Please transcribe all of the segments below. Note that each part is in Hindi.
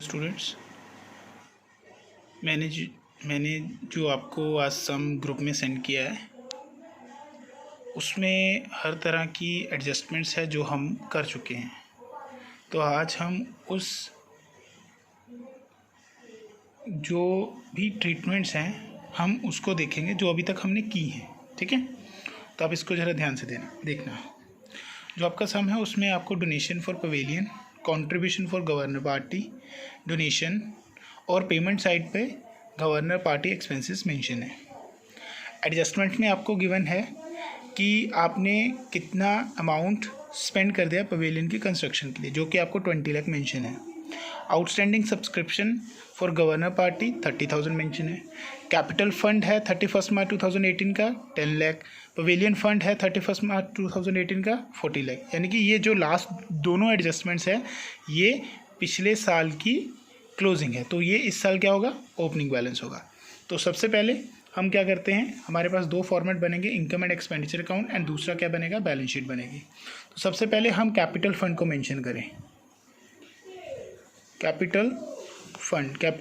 स्टूडेंट्स, मैंने जो आपको आज सम ग्रुप में सेंड किया है उसमें हर तरह की एडजस्टमेंट्स है जो हम कर चुके हैं। तो आज हम उस जो भी ट्रीटमेंट्स हैं हम उसको देखेंगे जो अभी तक हमने की हैं। ठीक है, तो आप इसको ज़रा ध्यान से देखना। जो आपका सम है उसमें आपको donation for pavilion, contribution for governor party, donation और पेमेंट साइड पे गवर्नर पार्टी एक्सपेंसेस मेंशन है। एडजस्टमेंट में आपको गिवन है कि आपने कितना अमाउंट स्पेंड कर दिया पवेलियन की कंस्ट्रक्शन के लिए, जो कि आपको 20 लाख मेंशन है। Outstanding subscription for governor party 30,000 mention है। कैपिटल फंड है 31 मार्च 2018 का 10 लाख। पवेलियन फंड है 31 मार्च 2018 का 40 लाख। यानी कि ये जो लास्ट दोनों एडजस्टमेंट्स है ये पिछले साल की क्लोजिंग है, तो ये इस साल क्या होगा, ओपनिंग बैलेंस होगा। तो सबसे पहले हम क्या करते हैं, हमारे पास दो फॉर्मेट बनेंगे, income and expenditure account, and दूसरा क्या बनेगा, बैलेंस शीट बनेगी। तो सबसे पहले हम कैपिटल फंड को मेंशन करें। कैपिटल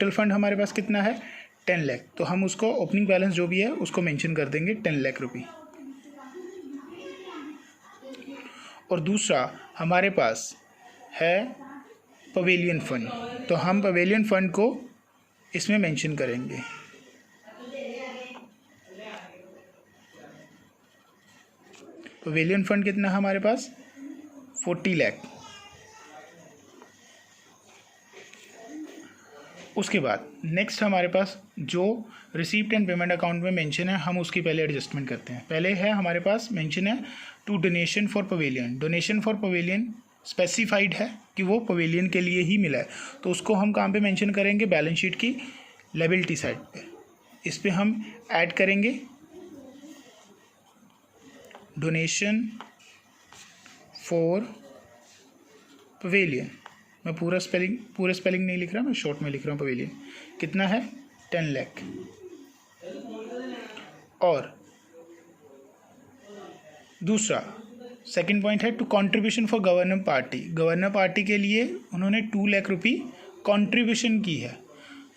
फंड हमारे पास कितना है, 10 लाख। तो हम उसको ओपनिंग बैलेंस जो भी है उसको मेंशन कर देंगे 10 लाख रुपये। और दूसरा हमारे पास है पवेलियन फंड, तो हम पवेलियन फंड को इसमें मेंशन करेंगे। पवेलियन फंड कितना है हमारे पास, 40 लाख। उसके बाद नेक्स्ट हमारे पास जो रिसीप्ट एंड पेमेंट अकाउंट में मेंशन है हम उसकी पहले एडजस्टमेंट करते हैं। पहले है हमारे पास मेंशन है to donation for pavilion. Donation for pavilion specified है कि वो पवेलियन के लिए ही मिला है, तो उसको हम कहाँ पे मेंशन करेंगे, बैलेंस शीट की लायबिलिटी साइड पे। इस पे हम ऐड करेंगे डोनेशन फॉर पवेलियन। मैं पूरा स्पेलिंग नहीं लिख रहा, मैं शॉर्ट में लिख रहा हूँ। पवेलियन कितना है, 10 लाख। और दूसरा सेकंड पॉइंट है to contribution for governor party. Governor party के लिए उन्होंने 2 लाख रुपये कंट्रीब्यूशन की है,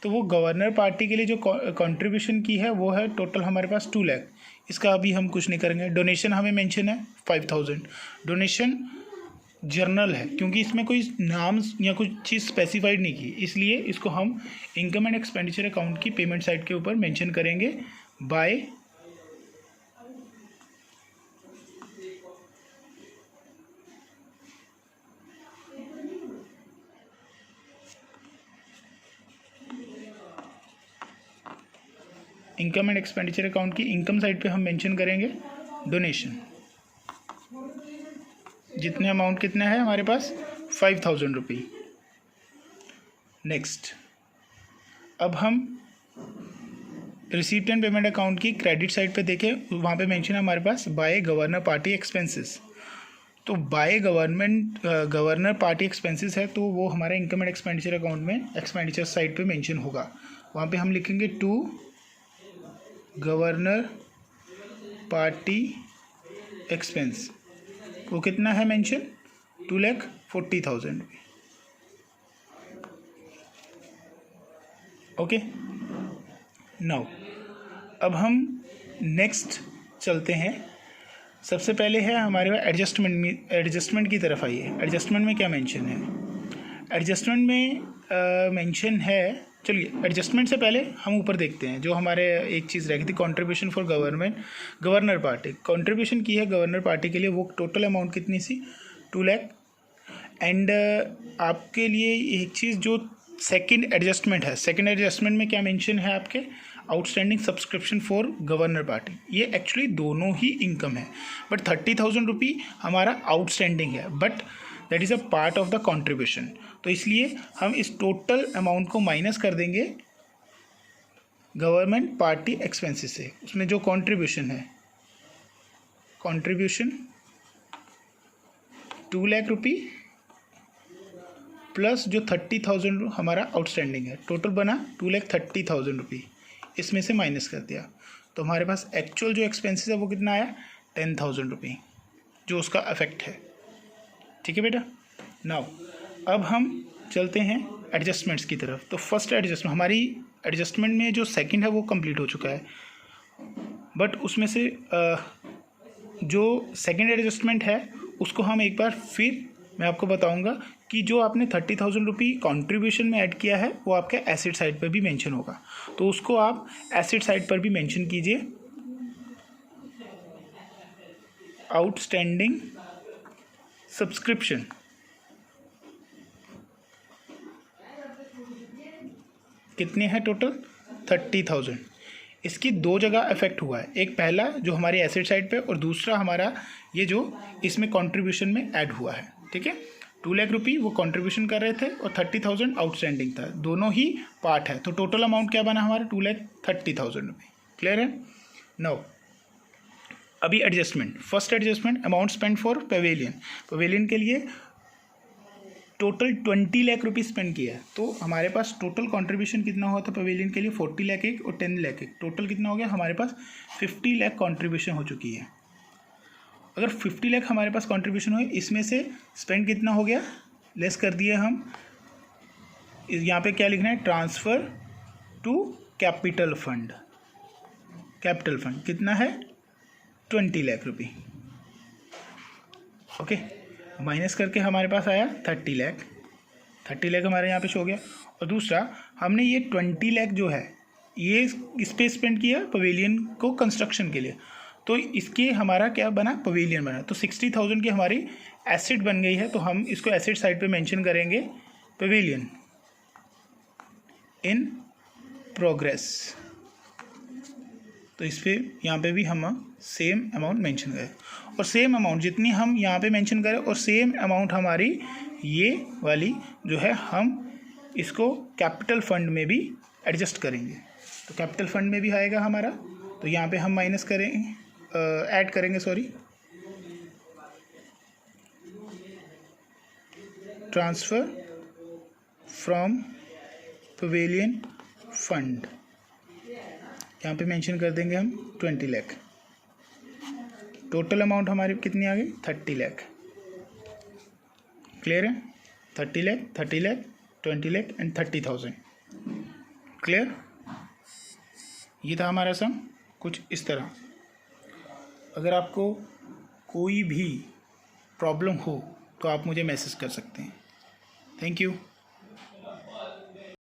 तो वो गवर्नर पार्टी के लिए जो कंट्रीब्यूशन की है वो है टोटल हमारे पास 2 लाख। इसका अभी हम कुछ नहीं करेंगे। डोनेशन हमें मेंशन है 5,000। डोनेशन जर्नल है क्योंकि इसमें कोई नाम या कुछ चीज़ स्पेसिफाइड नहीं की, इसलिए इसको हम इनकम एंड एक्सपेंडिचर अकाउंट की पेमेंट साइड के ऊपर मेंशन करेंगे by income and expenditure account की इनकम साइड पे हम मेंशन करेंगे डोनेशन। जितने अमाउंट कितना है हमारे पास, 5,000 रुपये। नेक्स्ट अब हम रिसीप्ट एंड पेमेंट अकाउंट की क्रेडिट साइड पे देखें, वहाँ पे मेंशन है हमारे पास बाय गवर्नर पार्टी एक्सपेंसेस। तो बाय गवर्नर पार्टी एक्सपेंसेस है, तो वो हमारे इनकम एंड एक्सपेंडिचर अकाउंट में एक्सपेंडिचर साइड पे मेंशन होगा। वहाँ पे हम लिखेंगे टू गवर्नर पार्टी एक्सपेंस। वो कितना है मेंशन, 2,40,000। ओके, नाउ अब हम नेक्स्ट चलते हैं। सबसे पहले है हमारे पास एडजस्टमेंट की तरफ आइए। एडजस्टमेंट में क्या मेंशन है, एडजस्टमेंट में मेंशन है, चलिए एडजस्टमेंट से पहले हम ऊपर देखते हैं। जो हमारे एक चीज़ रह गई थी, contribution for governor party. Contribution की है गवर्नर पार्टी के लिए, वो टोटल अमाउंट कितनी सी, 2 लाख। एंड आपके लिए एक चीज़ जो सेकंड एडजस्टमेंट है, सेकंड एडजस्टमेंट में क्या मेंशन है आपके, outstanding subscription for governor party. ये एक्चुअली दोनों ही इनकम है, बट 30,000 रुपये हमारा आउटस्टैंडिंग है, but that is a part of the contribution. तो इसलिए हम इस टोटल अमाउंट को माइनस कर देंगे गवर्नमेंट पार्टी एक्सपेंसेस से। उसमें जो कंट्रीब्यूशन है, कंट्रीब्यूशन 2 लाख रुपये प्लस जो 30,000 हमारा आउटस्टैंडिंग है, टोटल बना 2,30,000 रुपये। इसमें से माइनस कर दिया तो हमारे पास एक्चुअल जो एक्सपेंसेस है वो कितना आया, 10,000 रुपये, जो उसका इफेक्ट है। ठीक है बेटा। नाउ अब हम चलते हैं एडजस्टमेंट्स की तरफ। तो फर्स्ट एडजस्टमेंट, हमारी एडजस्टमेंट में जो सेकंड है वो कंप्लीट हो चुका है, बट उसमें से जो सेकंड एडजस्टमेंट है उसको हम एक बार फिर मैं आपको बताऊंगा कि जो आपने 30,000 रुपये कॉन्ट्रीब्यूशन में ऐड किया है वो आपके एसेट साइड पर भी मेंशन होगा, तो उसको आप एसेट साइड पर भी मेंशन कीजिए। आउटस्टैंडिंग सब्सक्रिप्शन कितने हैं टोटल? 30,000। इसकी दो जगह इफेक्ट हुआ है, एक पहला जो हमारी एसेट साइड पे और दूसरा हमारा ये जो इसमें कंट्रीब्यूशन में ऐड हुआ है, ठीक है। 2 लाख रुपये वो कंट्रीब्यूशन कर रहे थे और 30,000 आउटस्टैंडिंग था, दोनों ही पार्ट है, तो टोटल अमाउंट क्या बना हमारा? 2,30,000 रुपये। क्लियर है? नाउ अभी adjustment, first adjustment amount spend for pavilion. Pavilion के लिए टोटल 20 लाख रुपये स्पेंड किया है, तो हमारे पास टोटल कंट्रीब्यूशन कितना हुआ था पवेलियन के लिए? 40 लाख एक और 10 लाख एक, टोटल कितना हो गया हमारे पास? 50 लाख कंट्रीब्यूशन हो चुकी है। अगर 50 लाख हमारे पास कंट्रीब्यूशन हुई, इसमें से स्पेंड कितना हो गया? लेस कर दिए हम, यहाँ पे क्या लिखना है? Transfer to capital fund. Capital fund कितना है? 20 लाख रुपये। ओके, माइनस करके हमारे पास आया 30 लाख। 30 लाख हमारे यहाँ पे शो हो गया। और दूसरा, हमने ये 20 लाख जो है ये इस पे स्पेंड किया पवेलियन को कंस्ट्रक्शन के लिए, तो इसके हमारा क्या बना? पवेलियन बना। तो 60,000 की हमारी एसेट बन गई है, तो हम इसको एसेट साइड पे मेंशन करेंगे पवेलियन इन प्रोग्रेस। तो इस पे यहाँ पे भी हम सेम अमाउंट मेंशन करें, और सेम अमाउंट जितनी हम यहाँ पे मेंशन करें और सेम अमाउंट हमारी ये वाली जो है हम इसको कैपिटल फंड में भी एडजस्ट करेंगे। तो कैपिटल फंड में भी आएगा हमारा, तो यहाँ पे हम माइनस करेंगे, ऐड करेंगे, sorry, transfer from pavilion fund, यहाँ पे मेंशन कर देंगे हम 20 लाख। टोटल अमाउंट हमारी कितनी आ गई? 30 लाख। क्लियर है? 30 लाख, 30 लाख, 20 लाख एंड 30,000। क्लियर? ये था हमारा सम, कुछ इस तरह। अगर आपको कोई भी प्रॉब्लम हो तो आप मुझे मैसेज कर सकते हैं। Thank you.